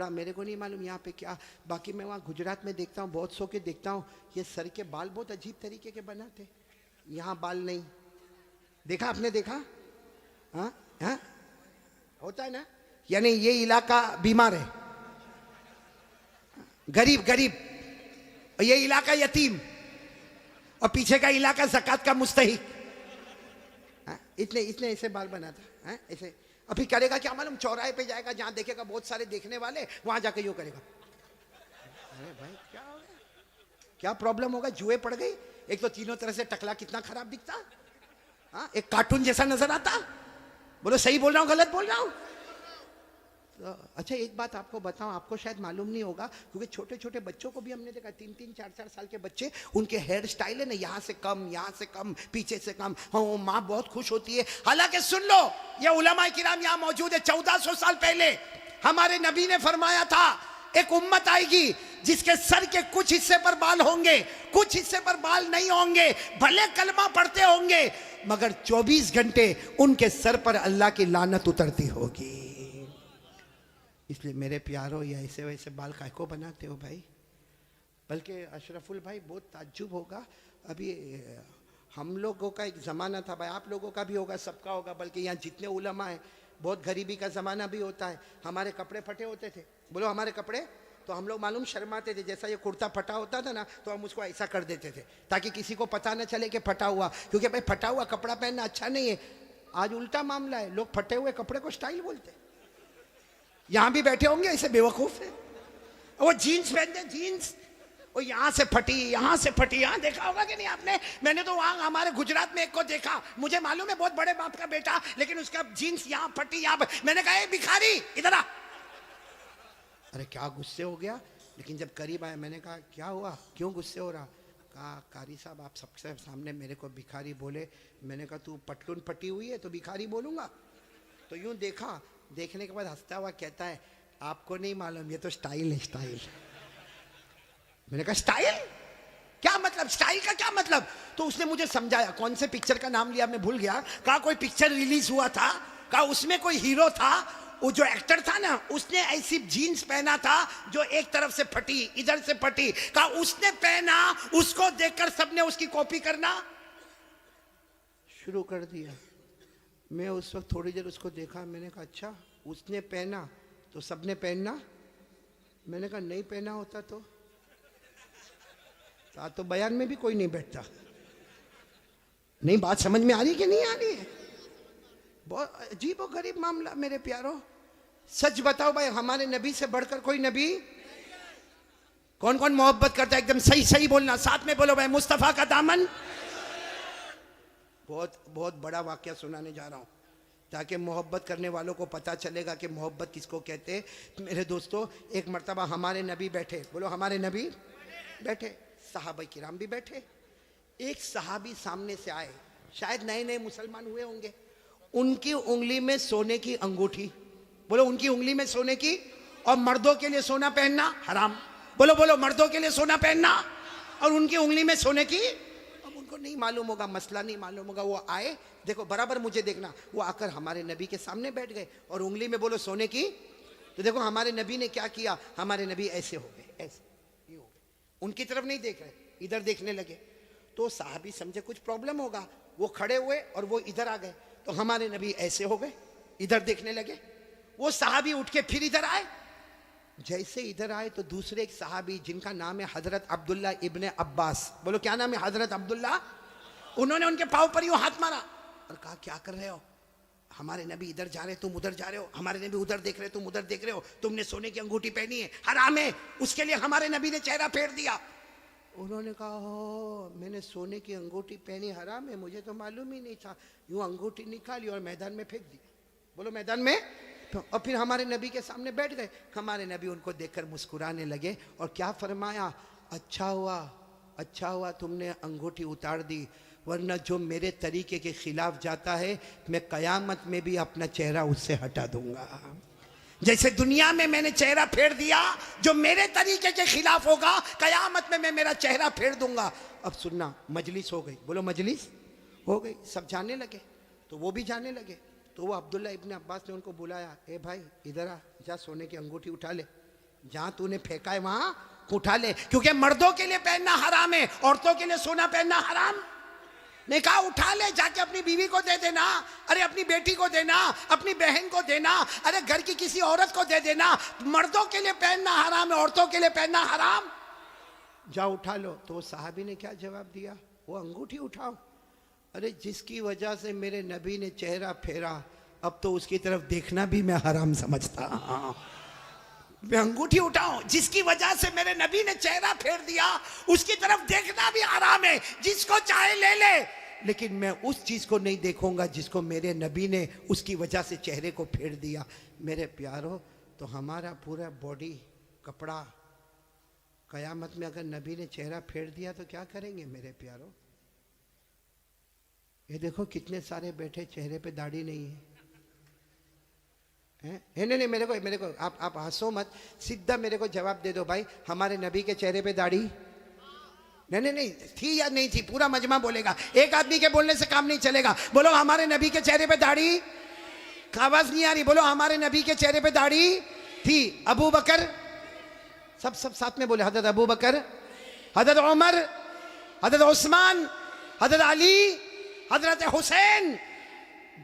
मेरे को नहीं मालूम यहाँ पे क्या। बाकी मैं वहाँ गुजरात में देखता हूँ, बहुत सौ के देखता हूँ, ये सर के बाल बहुत अजीब तरीके के बनाते, यहाँ बाल नहीं। देखा आपने? देखा? हाँ हाँ, होता है ना। यानी ये इलाका बीमार है, गरीब गरीब, और ये इलाका यतीम, और पीछे का इलाका ज़कात का मुस्तहिक। इतने इतने ऐसे बाल बनाता है ऐसे। अभी करेगा क्या मालूम, चौराहे पे जाएगा, जहां देखेगा बहुत सारे देखने वाले, वहां जाके यूं करेगा। अरे भाई क्या हो गया, क्या प्रॉब्लम होगा? जुए पड़ गई। एक तो तीनों तरह से टकला कितना खराब दिखता, हाँ, एक कार्टून जैसा नजर आता। बोलो सही बोल रहा हूँ गलत बोल रहा हूँ? तो अच्छा एक बात आपको बताऊं, आपको शायद मालूम नहीं होगा, क्योंकि छोटे छोटे बच्चों को भी हमने देखा, 3-3, 4-4 साल के बच्चे, उनके हेयर स्टाइल है ना, यहाँ से कम, यहाँ से कम, पीछे से कम। हाँ, माँ बहुत खुश होती है। हालांकि सुन लो, ये उलमा किराम यहाँ मौजूद है। 1400 साल पहले हमारे नबी ने फरमाया था, एक उम्मत आएगी जिसके सर के कुछ हिस्से पर बाल होंगे, कुछ हिस्से पर बाल नहीं होंगे, भले कलमा पढ़ते होंगे, मगर 24 घंटे उनके सर पर अल्लाह की लानत उतरती होगी। इसलिए मेरे प्यारो, ये ऐसे वैसे बाल काय को बनाते हो भाई? बल्कि अशरफुल भाई बहुत ताज्जुब होगा, अभी हम लोगों का एक ज़माना था भाई, आप लोगों का भी होगा, सबका होगा, बल्कि यहाँ जितने उलमा हैं, बहुत गरीबी का ज़माना भी होता है। हमारे कपड़े फटे होते थे, बोलो हमारे कपड़े, तो हम लोग मालूम शर्माते थे। जैसा ये कुर्ता फटा होता था ना, तो हम उसको ऐसा कर देते थे ताकि किसी को पता न चले कि फटा हुआ, क्योंकि भाई फटा हुआ कपड़ा पहनना अच्छा नहीं है। आज उल्टा मामला है, लोग फटे हुए कपड़े को स्टाइल बोलते हैं। यहां भी बैठे होंगे ऐसे बेवकूफ है, वो जीन्स पहनते, जीन्स वो यहां से फटी, यहां से फटी। यहां देखा होगा कि नहीं आपने? मैंने तो वहां हमारे गुजरात में एक को देखा, मुझे मालूम है बहुत बड़े बाप का बेटा, लेकिन उसका जीन्स यहां फटी, यहां। मैंने कहा भिखारी इधर आ। अरे क्या गुस्से हो गया, लेकिन जब करीब आया मैंने कहा क्या हुआ, क्यों गुस्से हो रहा? कहा कारी साहब आप सबसे सामने मेरे को भिखारी बोले। मैंने कहा तू पटलून फटी हुई है तो भिखारी बोलूंगा? तो यूं देखा, देखने के बाद हंसता हुआ कहता है आपको नहीं मालूम, ये तो स्टाइल है, स्टाइल। मैंने कहा स्टाइल क्या मतलब, स्टाइल का क्या मतलब? तो उसने मुझे समझाया, कौन से पिक्चर का नाम लिया मैं भूल गया। कहा कोई पिक्चर रिलीज हुआ था, कहा उसमें कोई हीरो था, वो जो एक्टर था ना, उसने ऐसी जीन्स पहना था जो एक तरफ से फटी, इधर से फटी। कहा उसने पहना, उसको देखकर सबने उसकी कॉपी करना शुरू कर दिया। मैं उस वक्त थोड़ी देर उसको देखा, मैंने कहा अच्छा उसने पहना तो सबने पहनना? मैंने कहा नहीं पहना होता तो बयान में भी कोई नहीं बैठता। नहीं, बात समझ में आ रही कि नहीं आ रही है? बहुत अजीब और गरीब मामला मेरे प्यारो। सच बताओ भाई, हमारे नबी से बढ़कर कोई नबी? कौन कौन मोहब्बत करता है? एकदम सही सही बोलना, साथ में बोलो भाई, मुस्तफा का दामन। बहुत बहुत बड़ा वाक्य सुनाने जा रहा हूं, ताकि मोहब्बत करने वालों को पता चलेगा कि मोहब्बत किसको कहते हैं। मेरे दोस्तों, एक मर्तबा हमारे नबी बैठे, बोलो हमारे नबी बैठे, सहाबा किराम भी बैठे। एक सहाबी सामने से आए, शायद नए नए मुसलमान हुए होंगे। उनकी उंगली में सोने की अंगूठी, बोलो उनकी उंगली में सोने की, और मर्दों के लिए सोना पहनना हराम। बोलो बोलो, मर्दों के लिए सोना पहनना, और उनकी उंगली में सोने की। अब उनको नहीं मालूम होगा, मसला नहीं मालूम होगा, वो आए, देखो बराबर मुझे देखना, वो आकर हमारे नबी के सामने बैठ गए और उंगली में बोलो सोने की। तो देखो हमारे नबी ने क्या किया, हमारे नबी ऐसे हो गए, ऐसे ये हो गए, उनकी तरफ नहीं देख रहे, इधर देखने लगे। तो साहबी समझे कुछ प्रॉब्लम होगा, वो खड़े हुए और वो इधर आ गए। तो हमारे नबी ऐसे हो गए, इधर देखने लगे। वो साहबी उठ के फिर इधर आए। जैसे इधर आए तो दूसरे एक साहबी जिनका नाम है हजरत अब्दुल्ला इब्ने अब्बास, बोलो क्या नाम है? हजरत अब्दुल्ला। उन्होंने उनके पाँव पर यूं हाथ मारा और कहा क्या कर रहे हो? हमारे नबी इधर जा रहे, तुम उधर जा रहे हो। हमारे नबी उधर देख रहे, तुम उधर देख रहे हो। तुमने सोने की अंगूठी पहनी है, हराम है, उसके लिए हमारे नबी ने चेहरा फेर दिया। उन्होंने कहा हो, मैंने सोने की अंगूठी पहनी, हराम है, मुझे तो मालूम ही नहीं था। यूं अंगूठी निकाली और मैदान में फेंक दी, बोलो मैदान में। तो और फिर हमारे नबी के सामने बैठ गए। हमारे नबी उनको देखकर मुस्कुराने लगे और क्या फरमाया, अच्छा हुआ तुमने अंगूठी उतार दी, वरना जो मेरे तरीके के खिलाफ जाता है, मैं कयामत में भी अपना चेहरा उससे हटा दूंगा। जैसे दुनिया में मैंने चेहरा फेर दिया, जो मेरे तरीके के खिलाफ होगा, कयामत में मैं मेरा चेहरा फेर दूंगा। अब सुनना, मजलिस हो गई, बोलो मजलिस हो गई, सब जाने लगे, तो वो भी जाने लगे। तो वो अब्दुल्ला इब्ने अब्बास ने उनको बुलाया, ए भाई इधर आ, जा सोने की अंगूठी उठा ले। जहां तूने फेंका है वहां उठा ले, क्योंकि मर्दों के लिए पहनना हराम है, औरतों के लिए सोना पहनना हराम। ने कहा उठा ले, जाके अपनी बीवी को दे देना, अरे अपनी बेटी को देना, अपनी बहन को देना, अरे घर की किसी औरत को दे देना। मर्दों के लिए पहनना हराम है, औरतों के लिए पहनना हराम। जा उठा लो। तो साहबी ने क्या जवाब दिया? वो अंगूठी उठाओ। अरे जिसकी वजह से मेरे नबी ने चेहरा फेरा, अब तो उसकी तरफ देखना भी मैं हराम समझता। मैं अंगूठी उठाऊं, जिसकी वजह से मेरे नबी ने चेहरा फेर दिया, उसकी तरफ देखना भी हराम है। जिसको चाहे ले ले, लेकिन मैं उस चीज को नहीं देखूंगा जिसको मेरे नबी ने उसकी वजह से चेहरे को फेर दिया। मेरे प्यारो, तो हमारा पूरा बॉडी कपड़ा कयामत में अगर नबी ने चेहरा फेर दिया तो क्या करेंगे मेरे प्यारो? ये देखो कितने सारे बैठे, चेहरे पे दाढ़ी नहीं है। नहीं, मेरे को आप हंसो मत, सीधा मेरे को जवाब दे दो भाई, हमारे नबी के चेहरे पे दाढ़ी? नहीं थी या नहीं थी? पूरा मजमा बोलेगा, एक आदमी के बोलने से काम नहीं चलेगा। बोलो हमारे नबी के चेहरे पे दाढ़ी। आवाज नहीं आ रही, बोलो हमारे नबी के चेहरे पे दाढ़ी थी। अबू बकर, सब साथ में बोले, हजरत अबू बकर, हजरत उमर, हजरत उस्मान, हजरत अली, हजरत हुसैन,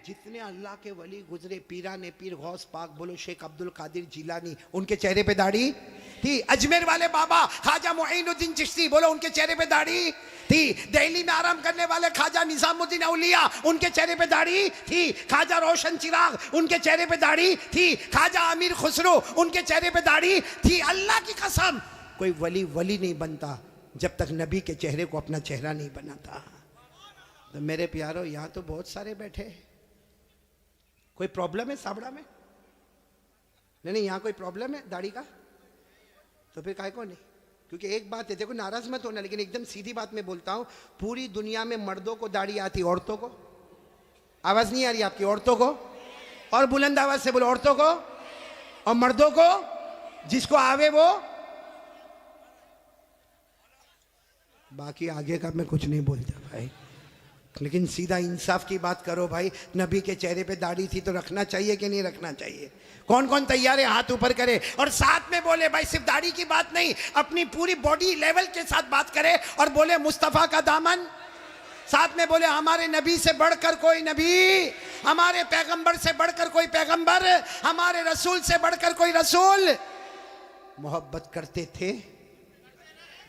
जितने अल्लाह के वली गुजरे, पीरा ने पीर गौस पाक, बोलो शेख अब्दुल कादिर जिलानी, उनके चेहरे पे दाढ़ी थी। अजमेर वाले बाबा ख्वाजा मुईनुद्दीन चिश्ती, बोलो उनके चेहरे पे दाढ़ी थी। दिल्ली में आराम करने वाले ख्वाजा निजामुद्दीन औलिया, उनके चेहरे पे दाढ़ी थी। ख्वाजा रोशन चिराग, उनके चेहरे पे दाढ़ी थी। ख्वाजा अमीर खुसरो, उनके चेहरे पे दाढ़ी थी। अल्लाह की कसम, कोई वली वली नहीं बनता जब तक नबी के चेहरे को अपना चेहरा नहीं बनाता। तो मेरे प्यारो, यहाँ तो बहुत सारे बैठे, कोई प्रॉब्लम है साबड़ा में? नहीं, यहाँ कोई प्रॉब्लम है दाढ़ी का? तो फिर काय को नहीं? क्योंकि एक बात है, देखो नाराज मत होना, लेकिन एकदम सीधी बात मैं बोलता हूँ, पूरी दुनिया में मर्दों को दाढ़ी आती, औरतों को? आवाज नहीं आ रही आपकी? औरतों को? और बुलंद आवाज से बोलो, औरतों को और मर्दों को, जिसको आवे वो। बाकी आगे का मैं कुछ नहीं बोलता भाई, लेकिन सीधा इंसाफ की बात करो भाई। नबी के चेहरे पे दाढ़ी थी तो रखना चाहिए कि नहीं रखना चाहिए? कौन कौन तैयार है हाथ ऊपर करे और साथ में बोले भाई, सिर्फ दाढ़ी की बात नहीं, अपनी पूरी बॉडी लेवल के साथ बात करे और बोले मुस्तफा का दामन। साथ में बोले हमारे नबी से बढ़कर कोई नबी, हमारे पैगंबर से बढ़कर कोई पैगंबर, हमारे रसूल से बढ़कर कोई रसूल। मोहब्बत करते थे,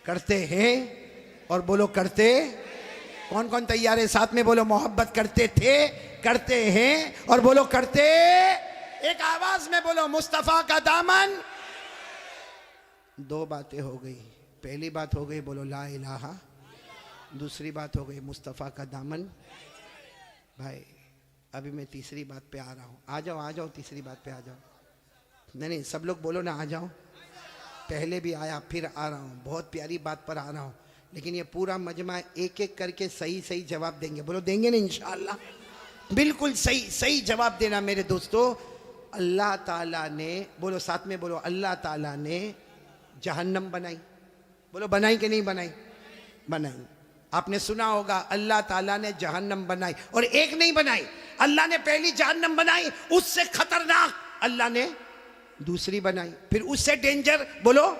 करते हैं, और बोलो करते। कौन कौन तैयार है? साथ में बोलो मोहब्बत करते थे, करते हैं, और बोलो करते। एक आवाज में बोलो मुस्तफा का दामन। दो बातें हो गई। पहली बात हो गई बोलो ला इलाहा, दूसरी बात हो गई मुस्तफा का दामन। भाई अभी मैं तीसरी बात पे आ रहा हूं। आ जाओ तीसरी बात पे आ जाओ। नहीं, सब लोग बोलो ना, आ जाओ। पहले भी आया, फिर आ रहा हूं, बहुत प्यारी बात पर आ रहा हूं, लेकिन ये पूरा मजमा एक एक करके सही सही जवाब देंगे। बोलो देंगे ना इंशाअल्लाह? बिल्कुल सही सही जवाब देना मेरे दोस्तों। अल्लाह ताला ने, बोलो साथ में बोलो, अल्लाह ताला ने जहन्नम बनाई। बोलो बनाई कि नहीं बनाई? बनाई। आपने सुना होगा अल्लाह ताला ने जहन्नम बनाई, और एक नहीं बनाई, अल्लाह ने पहली जहन्नम बनाई, उससे खतरनाक अल्लाह ने दूसरी बनाई, फिर उससे डेंजर बोलो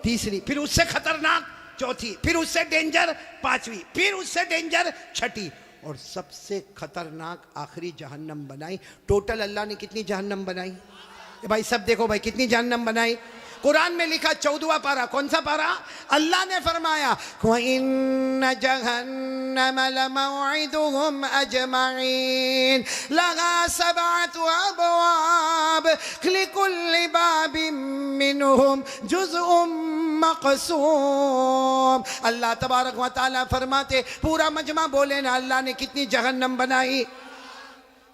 तीसरी, फिर उससे खतरनाक चौथी, फिर उससे डेंजर पांचवी, फिर उससे डेंजर छठी, और सबसे खतरनाक आखिरी जहन्नम बनाई। टोटल अल्लाह ने कितनी जहन्नम बनाई? भाई सब देखो भाई, कितनी जहन्नम बनाई? कुरान में लिखा 14वां पारा। कौन सा पारा? अल्लाह ने फरमाया वइन्न जहन्नम लमौइदुहुम अजमईन लहा सबअतु अबवाब लिकुल्लि बाबिन मिनहुम जुज़उम मक़सूम। अल्लाह तबारक व तआला फरमाते, पूरा मजमा बोले ना, अल्लाह ने कितनी जहन्नम बनाई।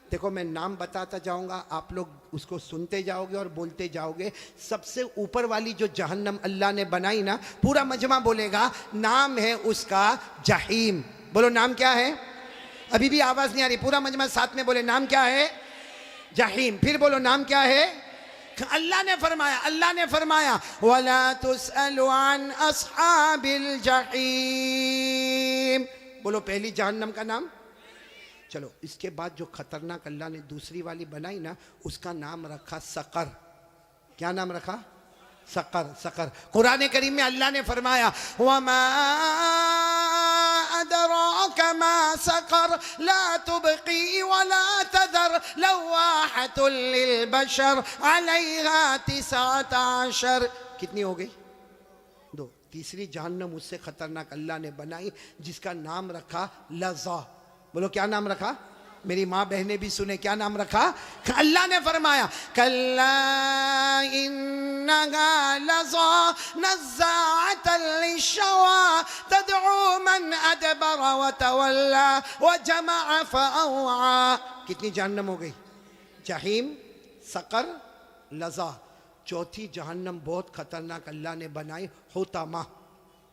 देखो मैं नाम बताता जाऊंगा, आप लोग उसको सुनते जाओगे और बोलते जाओगे। सबसे ऊपर वाली जो जहन्नम अल्लाह ने बनाई ना, पूरा मजमा बोलेगा, नाम है उसका जहीम। बोलो नाम क्या है? अभी भी आवाज नहीं आ रही, पूरा मजमा साथ में बोले नाम क्या है? जहीम। फिर बोलो नाम क्या है? अल्लाह ने फरमाया वला तुसअलु अन अस्हाबिल जहीम। बोलो पहली जहन्नम का नाम। चलो इसके बाद जो खतरनाक अल्लाह ने दूसरी वाली बनाई ना, उसका नाम रखा सकर। क्या नाम रखा? Sucker sucker. कुरान करीम में अल्लाह ने फरमाया वमा अदराका मा सकर ला तुबकी वला तदर लवाहतुल लिलबशर अलैहा 19। कितनी हो गई? 2। तीसरी जहन्नम उससे खतरनाक अल्लाह ने बनाई जिसका नाम रखा लज़ा। बोलो क्या नाम रखा? मेरी माँ बहनें भी सुने, क्या नाम रखा? अल्लाह ने फरमाया कल्ला इन्नहा लज़ा नज़्ज़ाअतल लिश्शवा तदउ मन अदबर व तवल्ला व जमअ फअवा। कितनी जहन्नम हो गई? जहीम, सकर, लज़ा। चौथी जहन्नम बहुत खतरनाक अल्लाह ने बनाई, हुतमा।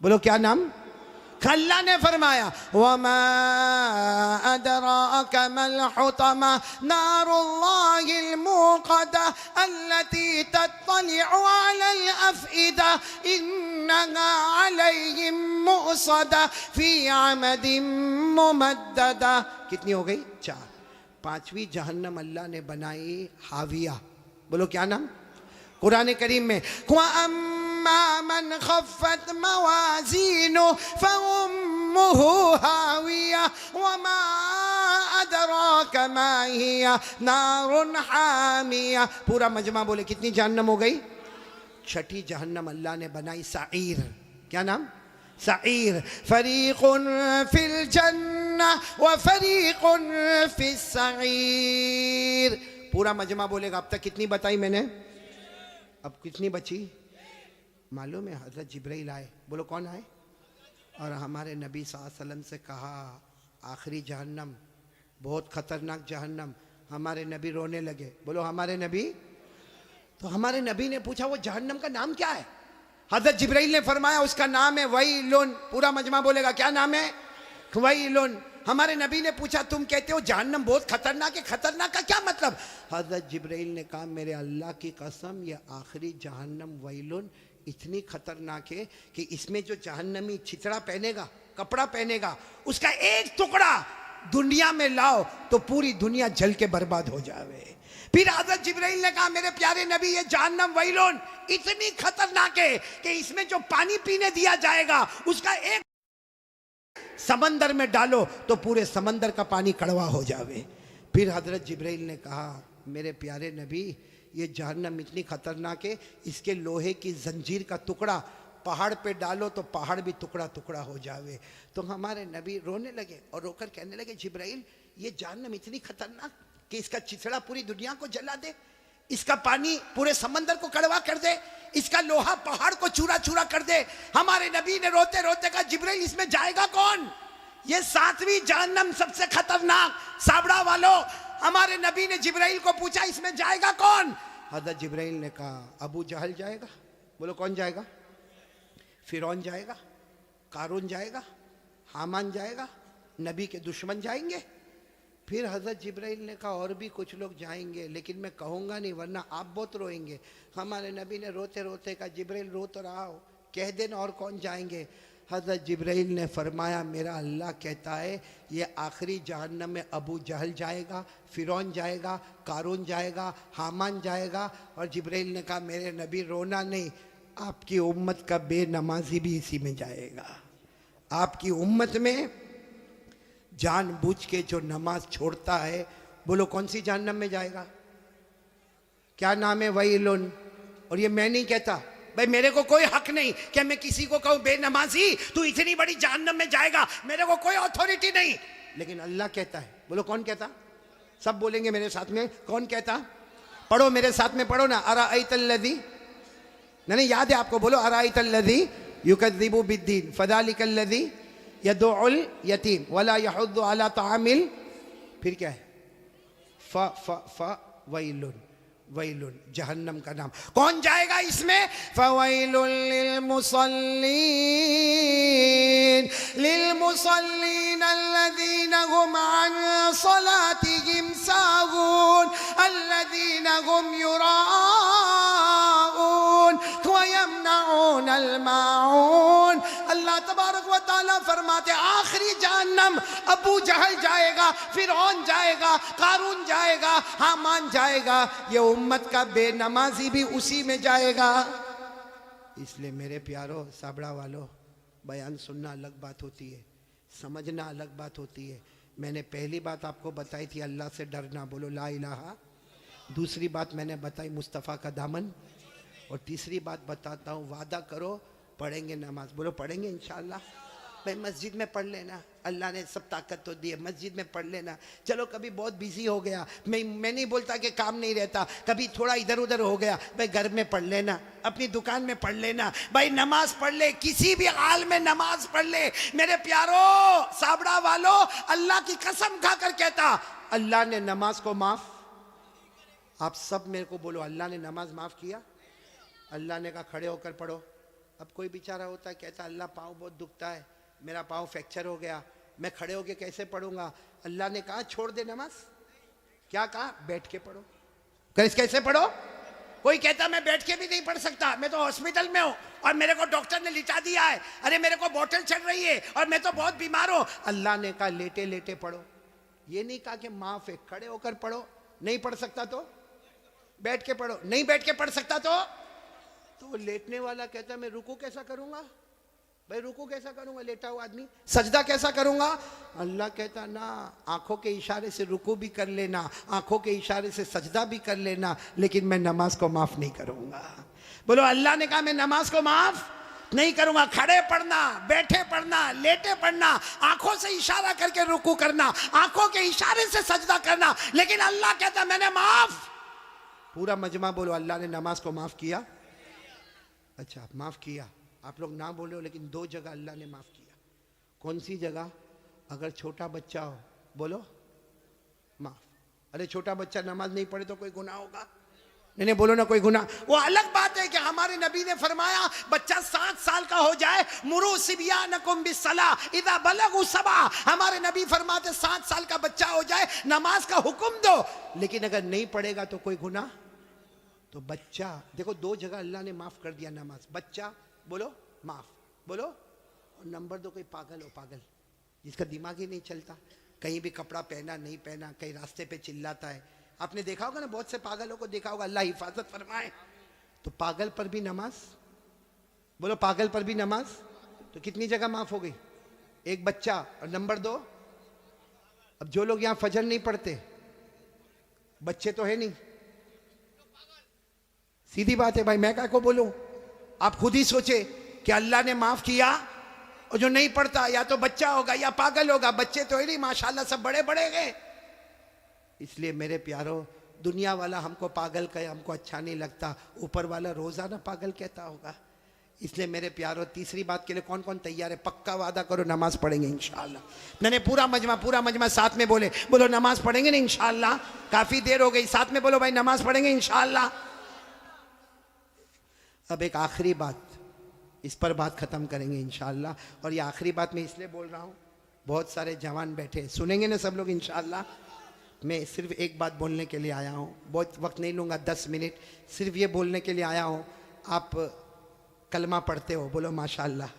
बोलो क्या नाम? अल्लाह ने फरमाया वमा अदराका मल हुतमा नारुल्लाहिल मूक़दा अल्लती तत्तलिउ अलल अफ़इदा इन्नहा अलैहिम मुअसदा फ़ी अमदिन मुमद्ददा। कितनी हो गई? 4। 5वीं जहन्नम अल्लाह ने बनाई हाविया। बोलो क्या नाम? कुरान करीम में मन खफ़्फ़त मवाज़ीनु फ़उम्मुहु हाविया वमा अदराका मा हिया नारुन हामिया। पूरा मजमा बोले कितनी जहन्नम हो गई? 6ठी जहन्नम अल्लाह ने बनाई सईर। क्या नाम? सईर। फ़रीक़ुन फ़िल जन्नह व फ़रीक़ुन फ़िस सईर। पूरा मजमा बोलेगा। अब तक कितनी बताई मैंने? अब कितनी बची? मालूम है? हज़रत जिब्राइल आए। बोलो कौन आए? और हमारे नबी सल्लल्लाहु अलैहि वसल्लम से कहा आखिरी जहन्नम बहुत ख़तरनाक जहन्नम। हमारे नबी रोने लगे। बोलो हमारे नबी। तो हमारे नबी ने पूछा वो जहन्नम का नाम क्या है? हज़रत जिब्राइल ने फरमाया उसका नाम है वैलुन। पूरा मजमा बोलेगा क्या नाम है? वैलुन। हमारे नबी ने पूछा तुम कहते हो जहन्नम बहुत खतरनाक है, खतरनाक का क्या मतलब? हज़रत जिब्राइल ने कहा मेरे अल्लाह की कसम ये आखिरी जहन्नम वैलुन इतनी खतरनाक है कि इसमें जो जहन्नमी छितड़ा पहनेगा, कपड़ा पहनेगा, उसका एक टुकड़ा दुनिया में लाओ तो पूरी दुनिया जल के बर्बाद हो जावे। फिर हज़रत जिब्राइल ने कहा मेरे प्यारे नबी ये जहन्नम वैलुन इतनी खतरनाक है कि इसमें जो पानी पीने दिया जाएगा उसका एक समंदर में डालो तो पूरे समंदर का पानी कड़वा हो जावे। फिर हज़रत जिब्राइल ने कहा मेरे प्यारे नबी ये जहन्नम इतनी खतरनाक है इसके लोहे की जंजीर का टुकड़ा पहाड़ पे डालो तो पहाड़ भी टुकड़ा टुकड़ा हो जावे। तो हमारे नबी रोने लगे और रोकर कहने लगे जिब्राइल ये जहन्नम इतनी खतरनाक कि इसका चिथड़ा पूरी दुनिया को जला दे, इसका पानी पूरे समंदर को कड़वा कर दे, इसका लोहा पहाड़ को चूरा चूरा कर दे। हमारे नबी ने रोते रोते कहा जिब्राइल इसमें जाएगा कौन? ये 7वीं जहन्नम सबसे खतरनाक। साबड़ा वालों हमारे नबी ने जिब्राइल को पूछा इसमें जाएगा कौन? हज़रत जिब्राइल ने कहा अबू जहल जाएगा। बोलो कौन जाएगा? फिरौन जाएगा, कारून जाएगा, हामान जाएगा, नबी के दुश्मन जाएंगे। फिर हज़रत जिब्राइल ने कहा और भी कुछ लोग जाएंगे लेकिन मैं कहूँगा नहीं वरना आप बहुत रोएंगे। हमारे नबी ने रोते रोते कहा जिब्राइल रो तो रहा हो, कह देना और कौन जाएंगे। हज़रत जिब्राइल ने फरमाया मेरा अल्लाह कहता है ये आखिरी जहन्नम में अबू जहल जाएगा, फिरौन जाएगा, कारून जाएगा, हामान जाएगा। और जिब्राइल ने कहा मेरे नबी रोना नहीं, आपकी उम्मत का बेनमाजी भी इसी में जाएगा। आपकी उम्मत में जानबूझ के जो नमाज छोड़ता है बोलो कौन सी जहन्नम में जाएगा? क्या नाम है? वैलुन। और ये मैं नहीं कहता भाई, मेरे को कोई हक नहीं कि मैं किसी को कहूँ बेनमाजी तू इतनी बड़ी जहन्नम में जाएगा, मेरे को कोई अथॉरिटी नहीं, लेकिन अल्लाह कहता है। बोलो कौन कहता? सब बोलेंगे मेरे साथ में, कौन कहता? पढ़ो मेरे साथ में, पढ़ो ना। अराअयतल्लज़ी, नहीं याद है आपको? बोलो अराअयतल्लज़ी युकज़्ज़िबु बिद्दीन फ़ज़ालिकल्लज़ी यदउल यतीम वला यहुद्दु अला तामिल। फिर क्या है? वैलुन। वैलुन जहन्नम का नाम। कौन जाएगा इसमें? फ़वैलुन लिलमुसल्लीन अल्लज़ीना हुम अन सलातिहिम साहून अल्लज़ीना हुम युराऊन व यमनऊनल माऊन। अल्लाह तबारक व तआला फरमाते आखिरी जहन्नम अबू जहल जाएगा, फिरौन जाएगा, कारून जाएगा, हामान जाएगा, ये उम्मत का बेनमाजी भी उसी में जाएगा। इसलिए मेरे प्यारो साबड़ा वालों, बयान सुनना अलग बात होती है, समझना अलग बात होती है। मैंने पहली बात आपको बताई थी अल्लाह से डरना, बोलो ला इलाहा। दूसरी बात मैंने बताई मुस्तफ़ा का दामन। और तीसरी बात बताता हूँ, वादा करो पढ़ेंगे नमाज, बोलो पढ़ेंगे इंशाअल्लाह। भाई मस्जिद में पढ़ लेना, अल्लाह ने सब ताकत तो दी है, मस्जिद में पढ़ लेना। चलो कभी बहुत बिजी हो गया, मैं नहीं बोलता कि काम नहीं रहता, कभी थोड़ा इधर उधर हो गया, भाई घर में पढ़ लेना, अपनी दुकान में पढ़ लेना, भाई नमाज पढ़ ले, किसी भी हाल में नमाज पढ़ ले। मेरे प्यारो साबड़ा वालों, अल्लाह की कसम खाकर कहता, अल्लाह ने नमाज को माफ, आप सब मेरे को बोलो, अल्लाह ने नमाज माफ किया। अल्लाह ने कहा खड़े होकर पढ़ो। अब कोई बेचारा होता है कहता अल्लाह पाँव बहुत दुखता है, मेरा पाँव फ्रैक्चर हो गया, मैं खड़े होके कैसे पढ़ूंगा। अल्लाह ने कहा छोड़ दे नमाज। क्या कहा? बैठ के पढ़ो। कैसे पढ़ो? कोई कहता मैं बैठ के भी नहीं पढ़ सकता, मैं तो हॉस्पिटल में हूं और मेरे को डॉक्टर ने लिटा दिया है, अरे मेरे को बोतल चढ़ रही है और मैं तो बहुत बीमार हूं। अल्लाह ने कहा लेटे लेटे पढ़ो। ये नहीं कहा कि माफ है, खड़े होकर पढ़ो। नहीं पढ़ सकता तो बैठ के पढ़ो, नहीं बैठ के पढ़ सकता तो लेटने वाला कहता मैं रुकू कैसा करूंगा, भाई रुकू कैसा करूंगा, लेटा हुआ आदमी सजदा कैसा करूंगा। अल्लाह कहता ना, आंखों के इशारे से रुकू भी कर लेना, आंखों के इशारे से सजदा भी कर लेना, लेकिन मैं नमाज को माफ नहीं करूंगा। बोलो अल्लाह ने कहा मैं नमाज को माफ नहीं करूंगा। खड़े पढ़ना, बैठे पढ़ना, लेटे पढ़ना, आंखों से इशारा करके रुकू करना, आंखों के इशारे से सजदा करना, लेकिन अल्लाह कहता मैंने माफ। पूरा मजमा बोलो अल्लाह ने नमाज को माफ किया। अच्छा माफ किया, आप लोग ना बोले हो, लेकिन दो जगह अल्लाह ने माफ किया। कौन सी जगह? अगर छोटा बच्चा हो, बोलो माफ। अरे छोटा बच्चा नमाज नहीं पढ़े तो कोई गुनाह होगा? नहीं बोलो ना कोई गुनाह। वो अलग बात है कि हमारे नबी ने फरमाया बच्चा 7 साल का हो जाए, मुरू सिबियानकुम बिस्सलाह इदा बलगु सबा। हमारे नबी फरमाते 7 साल का बच्चा हो जाए नमाज का हुक्म दो, लेकिन अगर नहीं पढ़ेगा तो कोई गुनाह। तो बच्चा देखो, दो जगह अल्लाह ने माफ कर दिया नमाज। बच्चा बोलो माफ, बोलो। और नंबर 2 कोई पागल हो, पागल जिसका दिमाग ही नहीं चलता, कहीं भी कपड़ा पहना नहीं पहना, कहीं रास्ते पे चिल्लाता है। आपने देखा होगा ना, बहुत से पागलों को देखा होगा, अल्लाह हिफाजत फरमाए। तो पागल पर भी नमाज, बोलो पागल पर भी नमाज। तो कितनी जगह माफ हो गई? एक बच्चा। और नंबर 2, अब जो लोग यहां फजर नहीं पढ़ते, बच्चे तो है नहीं, सीधी बात है भाई, मैं क्या को बोलूं। आप खुद ही सोचे कि अल्लाह ने माफ किया, और जो नहीं पढ़ता या तो बच्चा होगा या पागल होगा। बच्चे तो है नहीं, माशाल्लाह सब बड़े बड़े गए। इसलिए मेरे प्यारो, दुनिया वाला हमको पागल कहे, हमको अच्छा नहीं लगता, ऊपर वाला रोजाना पागल कहता होगा। इसलिए मेरे प्यारो, तीसरी बात के लिए कौन कौन तैयार है? पक्का वादा करो नमाज पढ़ेंगे इंशाअल्लाह। मैंने पूरा मजमा साथ में बोलो नमाज पढ़ेंगे ना इंशाअल्लाह। काफी देर हो गई, साथ में बोलो भाई नमाज पढ़ेंगे इंशाअल्लाह। अब एक आखिरी बात, इस पर बात खत्म करेंगे इंशाअल्लाह। और ये आखिरी बात मैं इसलिए बोल रहा हूँ, बहुत सारे जवान बैठे, सुनेंगे ना सब लोग इंशाअल्लाह। मैं सिर्फ एक बात बोलने के लिए आया हूँ, बहुत वक्त नहीं लूँगा, 10 मिनट सिर्फ ये बोलने के लिए आया हूँ। आप कलमा पढ़ते हो, बोलो माशाअल्लाह।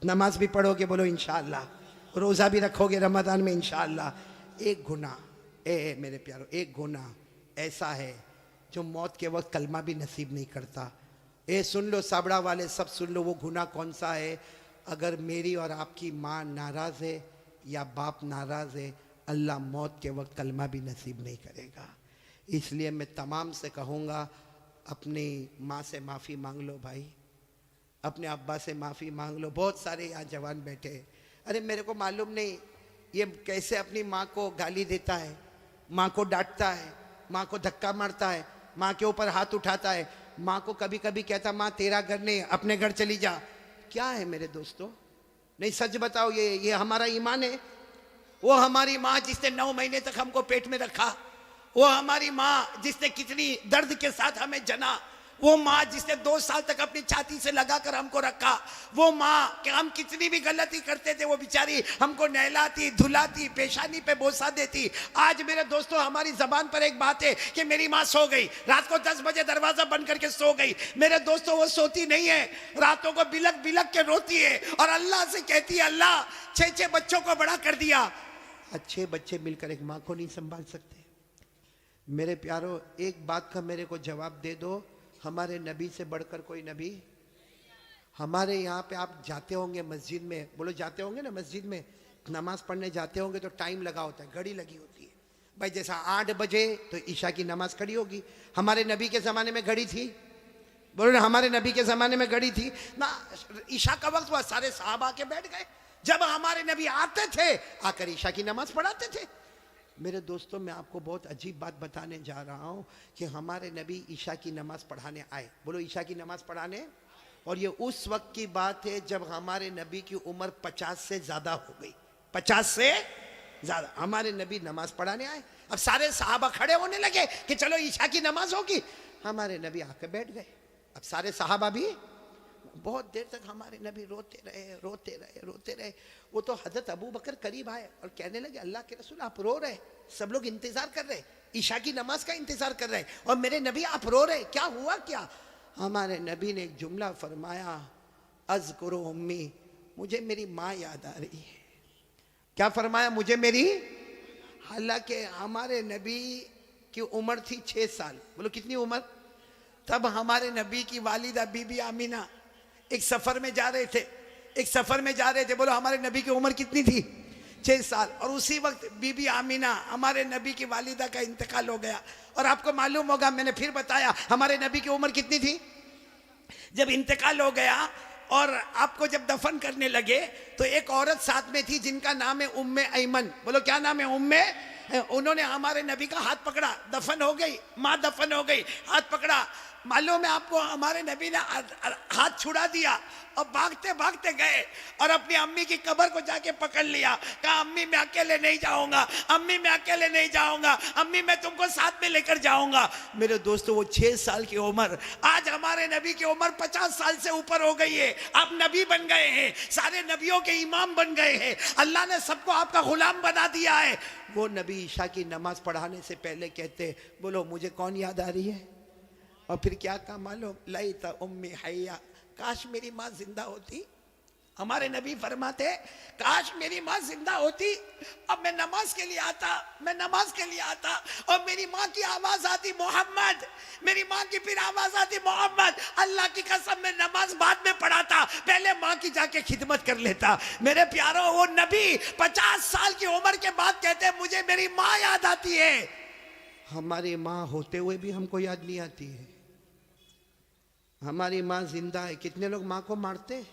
नमाज भी पढ़ोगे, बोलो इंशाअल्लाह। रोज़ा भी रखोगे रमज़ान में इंशाअल्लाह। एक गुनाह, मेरे प्यारो, एक गुनाह ऐसा है जो मौत के वक्त कलमा भी नसीब नहीं करता। सुन लो साबड़ा वाले, सब सुन लो, वो गुनाह कौन सा है? अगर मेरी और आपकी माँ नाराज़ है या बाप नाराज़ है, अल्लाह मौत के वक्त कलमा भी नसीब नहीं करेगा। इसलिए मैं तमाम से कहूँगा, अपनी माँ से माफ़ी मांग लो भाई, अपने अब्बा से माफ़ी मांग लो। बहुत सारे यहाँ जवान बैठे, अरे मेरे को मालूम नहीं ये कैसे अपनी माँ को गाली देता है, माँ को डांटता है, माँ को धक्का मारता है, माँ के ऊपर हाथ उठाता है, माँ को कभी कभी कहता माँ तेरा घर नहीं, अपने घर चली जा। क्या है मेरे दोस्तों? नहीं सच बताओ, ये हमारा ईमान है? वो हमारी माँ जिसने 9 महीने तक हमको पेट में रखा, वो हमारी माँ जिसने कितनी दर्द के साथ हमें जना, वो माँ जिसने 2 साल तक अपनी छाती से लगाकर हमको रखा, वो माँ कि हम कितनी भी गलती करते थे वो बेचारी हमको नहलाती, धुलाती, पेशानी पे बोसा देती। आज मेरे दोस्तों हमारी जबान पर एक बात है कि मेरी माँ सो गई, रात को 10 बजे दरवाजा बंद करके सो गई। मेरे दोस्तों वो सोती नहीं है, रातों को बिलक बिलक के रोती है और अल्लाह से कहती है अल्लाह 6 बच्चों को बड़ा कर दिया। 6 बच्चे मिलकर एक माँ को नहीं संभाल सकते। मेरे प्यारो, एक बात का मेरे को जवाब दे दो, हमारे नबी से बढ़कर कोई नबी? हमारे यहाँ पे आप जाते होंगे मस्जिद में, बोलो जाते होंगे ना मस्जिद में, नमाज पढ़ने जाते होंगे तो टाइम लगा होता है, घड़ी लगी होती है भाई। जैसा 8 बजे तो ईशा की नमाज खड़ी होगी। हमारे नबी के ज़माने में घड़ी थी, बोलो ना, हमारे नबी के ज़माने में घड़ी थी ना। ईशा का वक्त हुआ, सारे साहबा के बैठ गए। जब हमारे नबी आते थे आकर ईशा की नमाज पढ़ाते थे। मेरे दोस्तों, मैं आपको बहुत अजीब बात बताने जा रहा हूँ कि हमारे नबी ईशा की नमाज पढ़ाने आए, बोलो ईशा की नमाज पढ़ाने। और ये उस वक्त की बात है जब हमारे नबी की उम्र 50 से ज़्यादा हो गई, 50 से ज़्यादा। हमारे नबी नमाज पढ़ाने आए। अब सारे सहाबा खड़े होने लगे कि चलो ईशा की नमाज होगी। हमारे नबी आके बैठ गए। अब सारे सहाबा भी बहुत देर तक हमारे नबी रोते रहे, रोते रहे, रोते रहे। वो तो हजरत अबू बकर करीब आए और कहने लगे, अल्लाह के रसूल आप रो रहे, सब लोग इंतजार कर रहे, ईशा की नमाज का इंतजार कर रहे, और मेरे नबी आप रो रहे, क्या हुआ क्या? हमारे नबी ने एक जुमला फरमाया, अज़कुरु उम्मी, मुझे मेरी माँ याद आ रही है। क्या फरमाया? मुझे मेरी। हालांकि हमारे नबी की उम्र थी 6 साल। बोलो कितनी उम्र? तब हमारे नबी की वालिदा बीबी आमीना एक सफर में जा रहे थे, एक सफर में जा रहे थे। बोलो हमारे नबी की उम्र कितनी थी? 6 साल। और उसी वक्त बीबी आमीना हमारे नबी की वालिदा का इंतकाल हो गया। और आपको मालूम होगा, मैंने फिर बताया, हमारे नबी की उम्र कितनी थी जब इंतकाल हो गया। और आपको जब दफन करने लगे तो एक औरत साथ में थी जिनका नाम है उम्मे ऐमन। बोलो क्या नाम है? उम्मे। उन्होंने हमारे नबी का हाथ पकड़ा, दफन हो गई माँ, दफन हो गई, हाथ पकड़ा। मालूम है आपको, हमारे नबी ने हाथ छुड़ा दिया और भागते भागते गए और अपनी अम्मी की कब्र को जाके पकड़ लिया। कहा अम्मी मैं अकेले नहीं जाऊंगा, अम्मी मैं अकेले नहीं जाऊंगा, अम्मी मैं तुमको साथ में लेकर जाऊंगा। मेरे दोस्तों, वो 6 साल की उम्र, आज हमारे नबी की उम्र 50 साल से ऊपर हो गई है। आप नबी बन गए हैं, सारे नबियों के इमाम बन गए हैं, अल्लाह ने सबको आपका गुलाम बना दिया है। वो नबी ईशा की नमाज पढ़ाने से पहले कहते, बोलो मुझे कौन याद आ रही है? और फिर क्या कहा मालूम? लईता उम्मी हय्या, काश मेरी माँ जिंदा होती। हमारे नबी फरमाते, काश मेरी माँ जिंदा होती, अब मैं नमाज के लिए आता, मैं नमाज के लिए आता और मेरी माँ की आवाज आती मोहम्मद, मेरी माँ की फिर आवाज आती मोहम्मद। अल्लाह की कसम, मैं नमाज बाद में पढ़ाता, पहले माँ की जाके खिदमत कर लेता। मेरे प्यारो, वो नबी 50 साल की उम्र के बाद कहते मुझे मेरी माँ याद आती है। हमारी माँ होते हुए भी हमको याद नहीं आती है। हमारी माँ जिंदा है। कितने लोग माँ को मारते?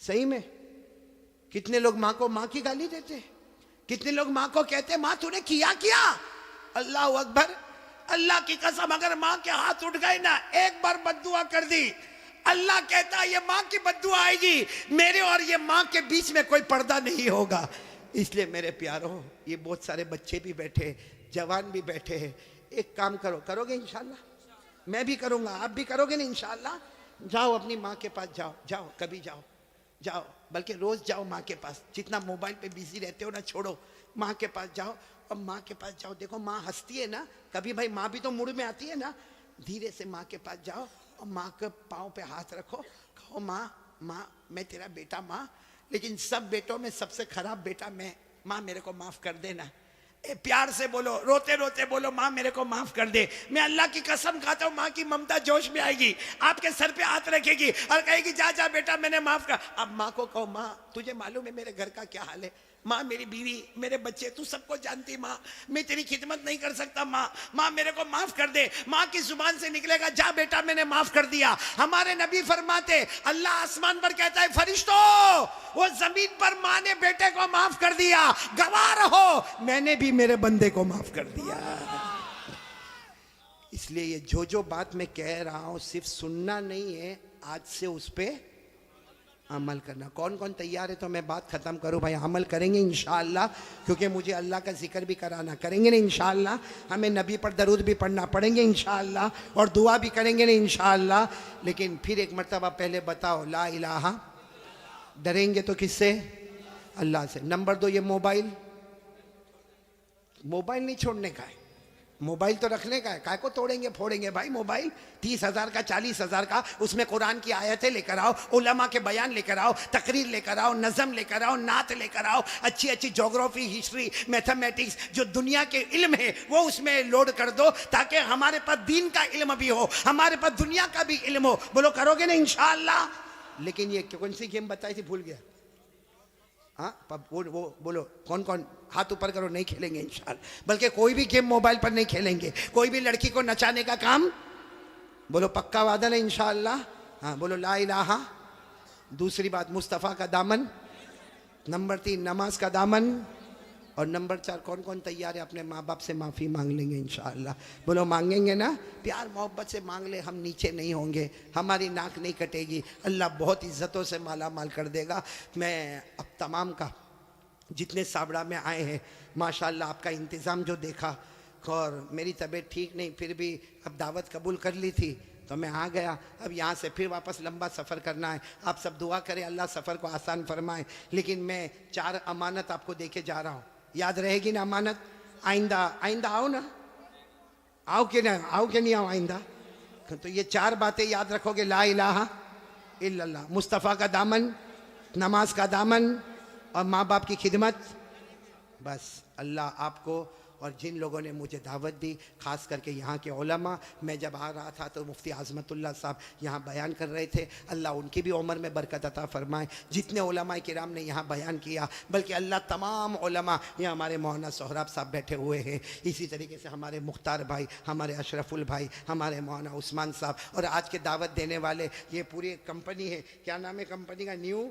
सही में? कितने लोग माँ को माँ की गाली देते? कितने लोग माँ को कहते माँ तूने किया क्या? अल्लाह अकबर, अल्लाह की कसम, अगर माँ के हाथ उठ गए ना, एक बार बद्दुआ कर दी, अल्लाह कहता ये माँ की बद्दुआ आएगी, मेरे और ये माँ के बीच में कोई पर्दा नहीं होगा। इसलिए मेरे प्यारों, ये बहुत सारे बच्चे भी बैठे, जवान भी बैठे हैं, एक काम करो, करोगे इंशाल्लाह? मैं भी करूंगा, आप भी करोगे ना इंशाल्लाह? जाओ अपनी माँ के पास, जाओ जाओ, कभी जाओ, जाओ, बल्कि रोज जाओ माँ के पास। जितना मोबाइल पे बिजी रहते हो ना, छोड़ो, माँ के पास जाओ। और माँ के पास जाओ, देखो माँ हंसती है ना, कभी भाई माँ भी तो मूड में आती है ना। धीरे से माँ के पास जाओ और माँ के पाँव पे हाथ रखो, कहो माँ, माँ मैं तेरा बेटा माँ, लेकिन सब बेटों में सबसे खराब बेटा मैं, माँ मेरे को माफ कर देना। प्यार से बोलो, रोते रोते बोलो, माँ मेरे को माफ कर दे। मैं अल्लाह की कसम खाता हूँ, माँ की ममता जोश में आएगी, आपके सर पे हाथ रखेगी और कहेगी जा जा बेटा मैंने माफ कर। अब माँ को कहो, माँ तुझे मालूम है मेरे घर का क्या हाल है, माँ मेरी बीवी, मेरे बच्चे, तू सबको जानती माँ, मैं तेरी खिदमत नहीं कर सकता माँ, माँ मेरे को माफ कर दे। माँ की जुबान से निकलेगा जा बेटा मैंने माफ कर दिया। हमारे नबी फरमाते, अल्लाह आसमान पर कहता है फरिश्तों, वो जमीन पर माँ ने बेटे को माफ कर दिया, गवाह रहो मैंने भी मेरे बंदे को माफ कर दिया। इसलिए ये जो बात मैं कह रहा हूं सिर्फ सुनना नहीं है, आज से उस पर अमल करना। कौन कौन तैयार है? तो मैं बात खत्म करूं भाई। अमल करेंगे इंशाअल्लाह, क्योंकि मुझे अल्लाह का जिक्र भी कराना, करेंगे ना इंशाअल्लाह। हमें नबी पर दरूद भी पढ़ना पड़ेंगे इंशाअल्लाह, और दुआ भी करेंगे ना इंशाअल्लाह। लेकिन फिर एक मरतबा पहले बताओ, ला इलाहा। डरेंगे तो किससे? अल्लाह से। नंबर 2, ये मोबाइल, मोबाइल नहीं छोड़ने का है। मोबाइल तो रखने का है, काय को तोड़ेंगे फोड़ेंगे भाई मोबाइल। 30,000 का 40,000 का, उसमें कुरान की आयतें लेकर आओ, उलमा के बयान लेकर आओ, तकरीर लेकर आओ, नज़म लेकर आओ, नात लेकर आओ, अच्छी अच्छी ज्योग्राफी, हिस्ट्री, मैथमेटिक्स, जो दुनिया के इल्म है वो उसमें लोड कर दो, ताकि हमारे पास दीन का इल्म भी हो, हमारे पास दुनिया का भी इल्म हो। बोलो करोगे ना इंशाअल्लाह। लेकिन ये कौन सी गेम बताई थी, भूल गया। हाँ वो बोलो कौन कौन, हाथ ऊपर करो। नहीं खेलेंगे इंशाअल्लाह, बल्कि कोई भी गेम मोबाइल पर नहीं खेलेंगे। कोई भी लड़की को नचाने का काम, बोलो पक्का वादा नहीं इंशाअल्लाह। हाँ बोलो ला इलाहा। दूसरी बात मुस्तफ़ा का दामन। नंबर 3 नमाज का दामन। और नंबर 4 कौन कौन तैयार है अपने माँ बाप से माफ़ी मांग लेंगे इंशाअल्लाह। बोलो मांगेंगे ना, प्यार मोहब्बत से मांग ले, हम नीचे नहीं होंगे, हमारी नाक नहीं कटेगी, अल्लाह बहुत इज़्ज़तों से माला माल कर देगा। मैं अब तमाम का जितने साबड़ा में आए हैं माशाअल्लाह, आपका इंतज़ाम जो देखा, और मेरी तबीयत ठीक नहीं फिर भी अब दावत कबूल कर ली थी तो मैं आ गया। अब यहाँ से फिर वापस लंबा सफ़र करना है। आप सब दुआ करें अल्लाह सफ़र को आसान फरमाए। लेकिन मैं 4 अमानत आपको दे के जा रहा हूँ, याद रहेगी ना अमानत। आइंदा आइंदा आओ ना, आओ कि ना, आओ कि नहीं आओ आइंदा। तो ये 4 बातें याद रखोगे, ला इलाहा इल्लल्लाह, मुस्तफ़ा का दामन, नमाज का दामन और माँ बाप की खिदमत। बस अल्लाह आपको और जिन लोगों ने मुझे दावत दी, ख़ास करके यहाँ के उलमा, मैं जब आ रहा था तो मुफ्ती आज़मतुल्लाह साहब यहाँ बयान कर रहे थे, अल्लाह उनकी भी उम्र में बरकत अता फ़रमाए। जितने उलमा किराम ने यहाँ बयान किया, बल्कि अल्लाह तमाम उलमा, यहाँ हमारे मौलाना सोहराब साहब बैठे हुए हैं, इसी तरीके से हमारे मुख्तार भाई, हमारे अशरफुल भाई, हमारे मौलाना उस्मान साहब, और आज के दावत देने वाले ये पूरी कंपनी है, क्या नाम है कंपनी का, न्यू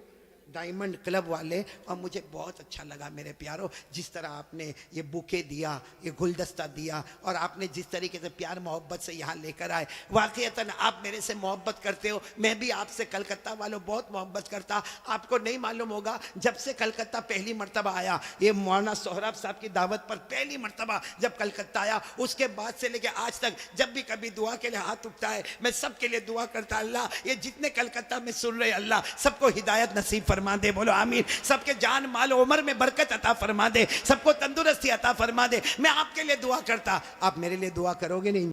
डायमंड क्लब वाले। और मुझे बहुत अच्छा लगा मेरे प्यारों, जिस तरह आपने ये बुके दिया, ये गुलदस्ता दिया, और आपने जिस तरीके से प्यार मोहब्बत से यहाँ लेकर आए, वाक़ईतन आप मेरे से मोहब्बत करते हो, मैं भी आपसे कलकत्ता वालों बहुत मोहब्बत करता। आपको नहीं मालूम होगा, जब से कलकत्ता पहली मरतबा आया, ये मौलाना सोहराब साहब की दावत पर पहली मरतबा जब कलकत्ता आया, उसके बाद से लेकर आज तक जब भी कभी दुआ के लिए हाथ उठता है, मैं सबके लिए दुआ करता, अल्लाह ये जितने कलकत्ता में सुन रहे, अल्लाह सबको हिदायत नसीब फरमा दे। बोलो आमीन। सबके जान माल उम्र में बरकत अता फरमा दे, सबको तंदुरुस्ती अता फरमा दे। मैं आपके लिए दुआ करता, आप मेरे लिए दुआ करोगे नहीं?